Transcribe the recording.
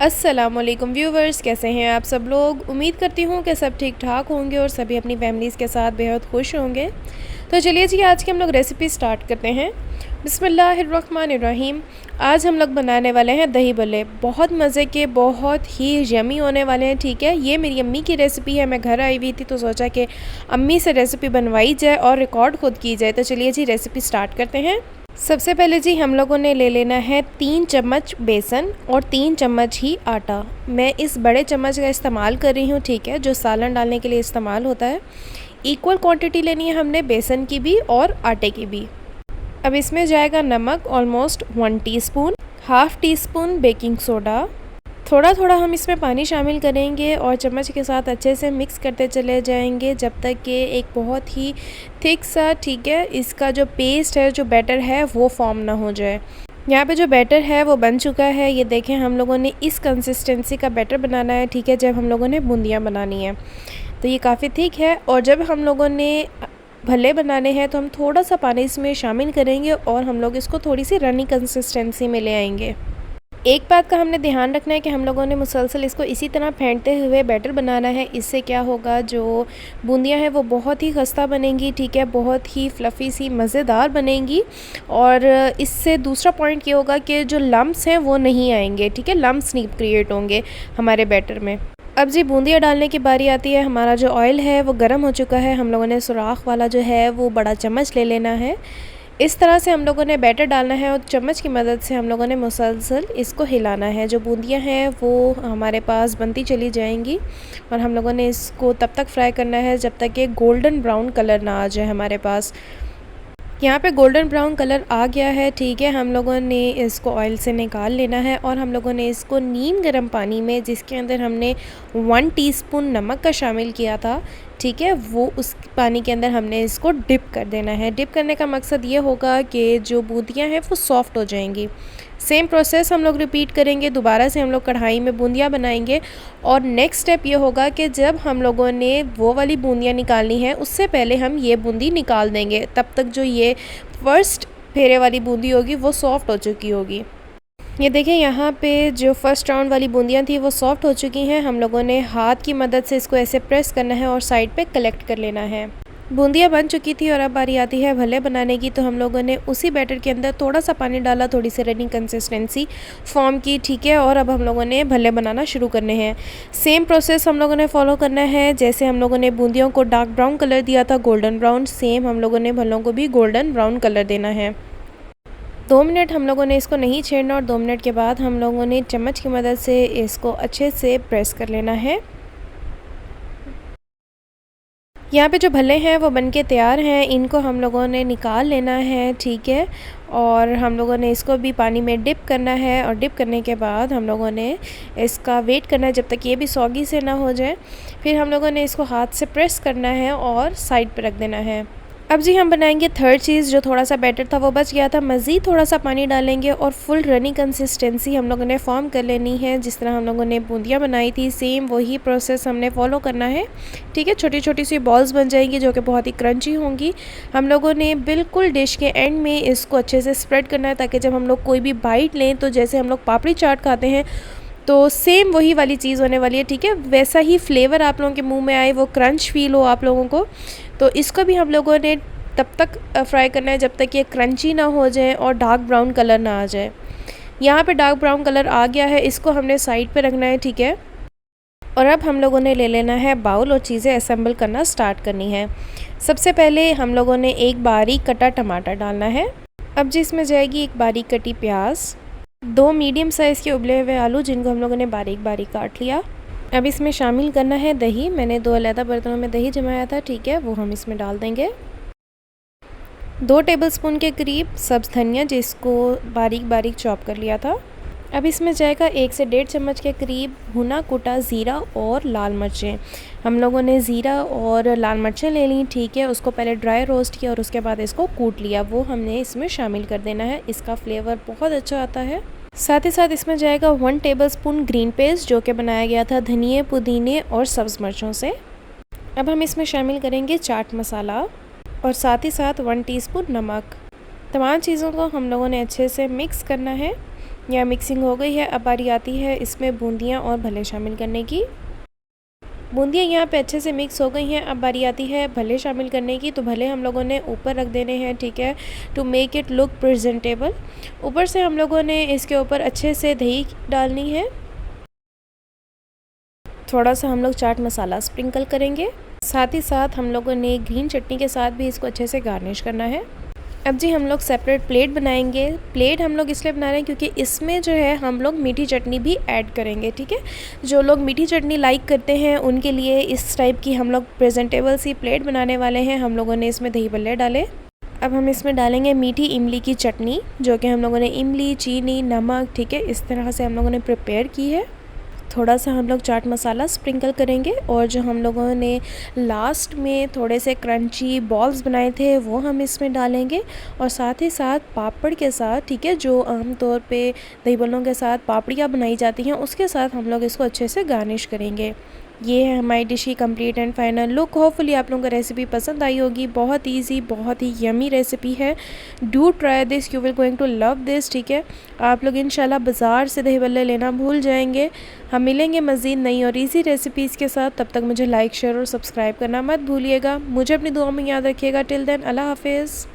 अस्सलामुअलैकुम व्यूवर्स, कैसे हैं आप सब लोग। उम्मीद करती हूँ कि सब ठीक ठाक होंगे और सभी अपनी फैमिलीज़ के साथ बेहद खुश होंगे। तो चलिए जी, आज की हम लोग रेसिपी स्टार्ट करते हैं। बिस्मिल्लाहिर्रहमानिर्रहीम। आज हम लोग बनाने वाले हैं दही भल्ले। बहुत मज़े के, बहुत ही यमी होने वाले हैं। ठीक है, ये मेरी अम्मी की रेसिपी है। मैं घर आई हुई थी तो सोचा कि अम्मी से रेसिपी बनवाई जाए और रिकॉर्ड खुद की जाए। तो चलिए जी, रेसिपी स्टार्ट करते हैं। सबसे पहले जी हम लोगों ने ले लेना है 3 चम्मच बेसन और 3 चम्मच ही आटा। मैं इस बड़े चम्मच का इस्तेमाल कर रही हूँ, ठीक है, जो सालन डालने के लिए इस्तेमाल होता है। इक्वल क्वांटिटी लेनी है हमने बेसन की भी और आटे की भी। अब इसमें जाएगा नमक almost 1 teaspoon, half tea spoon baking soda. थोड़ा थोड़ा हम इसमें पानी शामिल करेंगे और चम्मच के साथ अच्छे से मिक्स करते चले जाएंगे जब तक कि एक बहुत ही थिक सा, ठीक है, इसका जो पेस्ट है, जो बैटर है, वो फॉर्म ना हो जाए। यहाँ पे जो बैटर है वो बन चुका है। ये देखें, हम लोगों ने इस कंसिस्टेंसी का बैटर बनाना है, ठीक है, जब हम लोगों ने बूंदियाँ बनानी है। तो ये काफ़ी थिक है और जब हम लोगों ने भल्ले बनाने हैं तो हम थोड़ा सा पानी इसमें शामिल करेंगे और हम लोग इसको थोड़ी सी रनी कंसिस्टेंसी में ले आएंगे। एक बात का हमने ध्यान रखना है कि हम लोगों ने मुसलसल इसको इसी तरह फेंटते हुए बैटर बनाना है। इससे क्या होगा, जो बूंदियाँ हैं वो बहुत ही खस्ता बनेंगी, ठीक है, बहुत ही फ्लफ़ी सी मज़ेदार बनेंगी। और इससे दूसरा पॉइंट ये होगा कि जो लम्प्स हैं वो नहीं आएंगे, ठीक है, लम्प्स नहीं क्रिएट होंगे हमारे बैटर में। अब जी बूंदियाँ डालने की बारी आती है। हमारा जो ऑयल है वो गर्म हो चुका है। हम लोगों ने सुराख वाला जो है वो बड़ा चम्मच ले लेना है। इस तरह से हम लोगों ने बैटर डालना है और चम्मच की मदद से हम लोगों ने मुसलसल इसको हिलाना है। जो बूंदियाँ हैं वो हमारे पास बनती चली जाएंगी और हम लोगों ने इसको तब तक फ्राई करना है जब तक कि गोल्डन ब्राउन कलर ना आ जाए हमारे पास। यहाँ पे गोल्डन ब्राउन कलर आ गया है, ठीक है। हम लोगों ने इसको ऑयल से निकाल लेना है और हम लोगों ने इसको नीम गर्म पानी में, जिसके अंदर हमने 1 टीस्पून नमक का शामिल किया था, ठीक है, वो उस पानी के अंदर हमने इसको डिप कर देना है। डिप करने का मकसद ये होगा कि जो बूंदियाँ हैं वो सॉफ़्ट हो जाएंगी। सेम प्रोसेस हम लोग रिपीट करेंगे। दोबारा से हम लोग कढ़ाई में बूंदियाँ बनाएंगे और नेक्स्ट स्टेप ये होगा कि जब हम लोगों ने वो वाली बूंदियाँ निकालनी है उससे पहले हम ये बूंदी निकाल देंगे। तब तक जो ये फर्स्ट फेरे वाली बूंदी होगी वो सॉफ़्ट हो चुकी होगी। ये देखें, यहाँ पे जो फर्स्ट राउंड वाली बूंदियाँ थी वो सॉफ़्ट हो चुकी हैं। हम लोगों ने हाथ की मदद से इसको ऐसे प्रेस करना है और साइड पे कलेक्ट कर लेना है। बूंदियाँ बन चुकी थी और अब बारी आती है भल्ले बनाने की। तो हम लोगों ने उसी बैटर के अंदर थोड़ा सा पानी डाला, थोड़ी सी रनिंग कंसिस्टेंसी फॉर्म की, ठीक है, और अब हम लोगों ने भल्ले बनाना शुरू करने हैं। सेम प्रोसेस हम लोगों ने फॉलो करना है। जैसे हम लोगों ने बूंदियों को डार्क ब्राउन कलर दिया था, गोल्डन ब्राउन, सेम हम लोगों ने भल्लों को भी गोल्डन ब्राउन कलर देना है। 2 मिनट हम लोगों ने इसको नहीं छेड़ना और 2 मिनट के बाद हम लोगों ने चम्मच की मदद से इसको अच्छे से प्रेस कर लेना है। यहाँ पे जो भल्ले हैं वो बनके तैयार हैं। इनको हम लोगों ने निकाल लेना है, ठीक है, और हम लोगों ने इसको भी पानी में डिप करना है और डिप करने के बाद हम लोगों ने इसका वेट करना है जब तक ये भी सॉगी से ना हो जाए। फिर हम लोगों ने इसको हाथ से प्रेस करना है और साइड पे रख देना है। अब जी हम बनाएंगे थर्ड चीज़। जो थोड़ा सा बैटर था वो बच गया था, मज़ीद थोड़ा सा पानी डालेंगे और फुल रनी कंसिस्टेंसी हम लोगों ने फॉर्म कर लेनी है। जिस तरह हम लोगों ने बूंदियाँ बनाई थी, सेम वही प्रोसेस हमने फॉलो करना है, ठीक है। छोटी छोटी सी बॉल्स बन जाएंगी जो कि बहुत ही क्रंची होंगी। हम लोगों ने बिल्कुल डिश के एंड में इसको अच्छे से स्प्रेड करना है ताकि जब हम लोग कोई भी बाइट लें तो जैसे हम लोग पापड़ी चाट खाते हैं तो सेम वही वाली चीज़ होने वाली है, ठीक है। वैसा ही फ्लेवर आप लोगों के मुंह में आए, वो क्रंच फील हो आप लोगों को। तो इसको भी हम लोगों ने तब तक फ्राई करना है जब तक ये क्रंची ना हो जाए और डार्क ब्राउन कलर ना आ जाए। यहाँ पे डार्क ब्राउन कलर आ गया है, इसको हमने साइड पे रखना है, ठीक है। और अब हम लोगों ने ले लेना है बाउल और चीज़ें असेंबल करना स्टार्ट करनी है। सबसे पहले हम लोगों ने एक बारीक कटा टमाटर डालना है। अब जिसमें जाएगी एक बारीक कटी प्याज, 2 मीडियम साइज़ के उबले हुए आलू जिनको हम लोगों ने बारीक बारीक काट लिया। अब इसमें शामिल करना है दही। मैंने 2 अलग बर्तनों में दही जमाया था, ठीक है, वो हम इसमें डाल देंगे। 2 टेबलस्पून के करीब सब्ज़ धनिया जिसको बारीक बारीक चॉप कर लिया था। अब इसमें जाएगा 1 से 1.5 चम्मच के करीब भुना कुटा ज़ीरा और लाल मिर्चें। हम लोगों ने ज़ीरा और लाल मिर्चें ले ली, ठीक है, उसको पहले ड्राई रोस्ट किया और उसके बाद इसको कूट लिया, वो हमने इसमें शामिल कर देना है। इसका फ्लेवर बहुत अच्छा आता है। साथ ही साथ इसमें जाएगा 1 टेबलस्पून ग्रीन पेस्ट जो कि बनाया गया था धनिए, पुदीने और सब्ज़ मिर्चों से। अब हम इसमें शामिल करेंगे चाट मसाला और साथ ही साथ 1 टीस्पून नमक। तमाम चीज़ों को हम लोगों ने अच्छे से मिक्स करना है। यहाँ मिक्सिंग हो गई है। अब बारी आती है इसमें बूंदियाँ और भले शामिल करने की। बूंदियाँ यहाँ पे अच्छे से मिक्स हो गई हैं। अब बारी आती है भले शामिल करने की। तो भले हम लोगों ने ऊपर रख देने हैं, ठीक है, to make it look presentable. ऊपर से हम लोगों ने इसके ऊपर अच्छे से दही डालनी है। थोड़ा सा हम लोग चाट मसाला स्प्रिंकल करेंगे। साथ ही साथ हम लोगों ने ग्रीन चटनी के साथ भी इसको अच्छे से गार्निश करना है। अब जी हम लोग सेपरेट प्लेट बनाएंगे। प्लेट हम लोग इसलिए बना रहे हैं क्योंकि इसमें जो है हम लोग मीठी चटनी भी ऐड करेंगे, ठीक है। जो लोग मीठी चटनी लाइक करते हैं उनके लिए इस टाइप की हम लोग प्रेजेंटेबल सी प्लेट बनाने वाले हैं। हम लोगों ने इसमें दही बल्ले डाले। अब हम इसमें डालेंगे मीठी इमली की चटनी, जो कि हम लोगों ने इमली, चीनी, नमक, ठीक है, इस तरह से हम लोगों ने प्रिपेयर की है। थोड़ा सा हम लोग चाट मसाला स्प्रिंकल करेंगे और जो हम लोगों ने लास्ट में थोड़े से क्रंची बॉल्स बनाए थे वो हम इसमें डालेंगे। और साथ ही साथ पापड़ के साथ, ठीक है, जो आम तौर पे दही बल्लों के साथ पापड़ियाँ बनाई जाती हैं उसके साथ हम लोग इसको अच्छे से गार्निश करेंगे। ये है हमारी डिश की complete and final look. Hopefully आप लोगों को रेसिपी पसंद आई होगी। बहुत इजी, बहुत ही यमी रेसिपी है। Do try this, you will going to love this, ठीक है। आप लोग इंशाल्लाह बाज़ार से दही बल्ले लेना भूल जाएंगे। हम मिलेंगे मज़ीद नई और इजी रेसिपीज़ के साथ। तब तक मुझे लाइक, शेयर और सब्सक्राइब करना मत भूलिएगा। मुझे अपनी दुआ में याद रखिएगा। टिल देन, अल्लाह हाफिज़।